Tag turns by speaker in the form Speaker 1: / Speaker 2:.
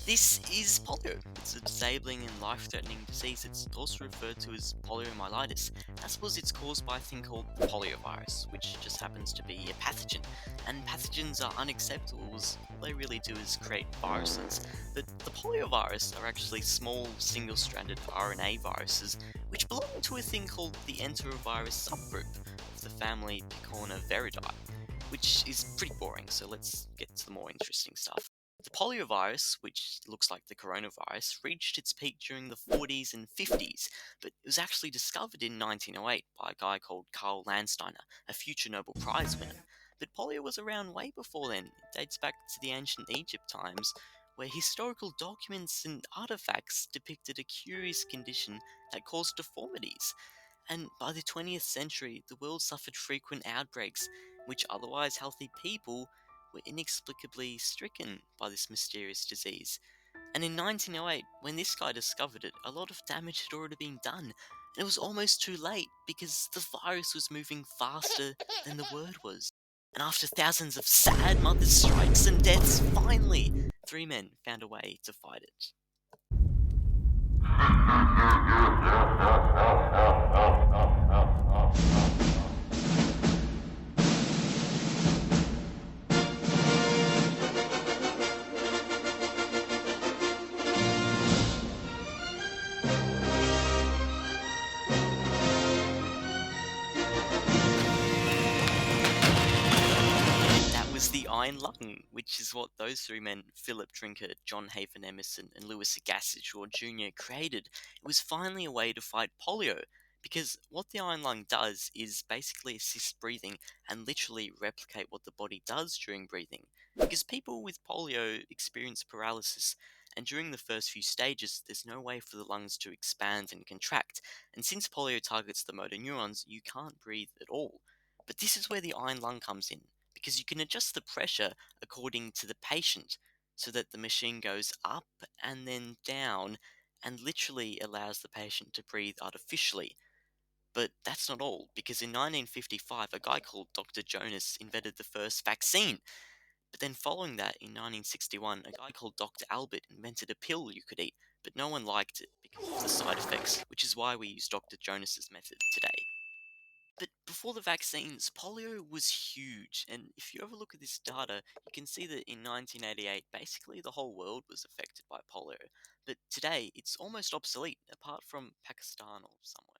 Speaker 1: This is polio. It's a disabling and life-threatening disease. It's also referred to as poliomyelitis. I suppose it's caused by a thing called the poliovirus, which just happens to be a pathogen. And pathogens are unacceptable as all they really do is create viruses. But the poliovirus are actually small, single-stranded RNA viruses, which belong to a thing called the enterovirus subgroup of the family Picornaviridae, which is pretty boring, so let's get to the more interesting stuff. The poliovirus, which looks like the coronavirus, reached its peak during the 40s and 50s, but it was actually discovered in 1908 by a guy called Karl Landsteiner, a future Nobel Prize winner. But polio was around way before then. It dates back to the ancient Egypt times, where historical documents and artifacts depicted a curious condition that caused deformities. And by the 20th century, the world suffered frequent outbreaks, in which otherwise healthy people were inexplicably stricken by this mysterious disease. And in 1908, when this guy discovered it, a lot of damage had already been done, and it was almost too late because the virus was moving faster than the word was. And after thousands of sad mother's strikes and deaths, finally, three men found a way to fight it. That was the Iron Lung, which is what those three men, Philip Trinket, John Haven Emerson, and Louis Agassiz Shaw Jr., created. It was finally a way to fight polio, because what the Iron Lung does is basically assist breathing and literally replicate what the body does during breathing. Because people with polio experience paralysis, and during the first few stages, there's no way for the lungs to expand and contract. And since polio targets the motor neurons, you can't breathe at all. But this is where the iron lung comes in, because you can adjust the pressure according to the patient so that the machine goes up and then down and literally allows the patient to breathe artificially. But that's not all, because in 1955, a guy called Dr. Jonas invented the first vaccine. But then, following that, in 1961, a guy called Dr. Albert invented a pill you could eat, but no one liked it because of the side effects, which is why we use Dr. Jonas's method today. But before the vaccines, polio was huge, and if you ever look at this data, you can see that in 1988, basically the whole world was affected by polio. But today, it's almost obsolete, apart from Pakistan or somewhere.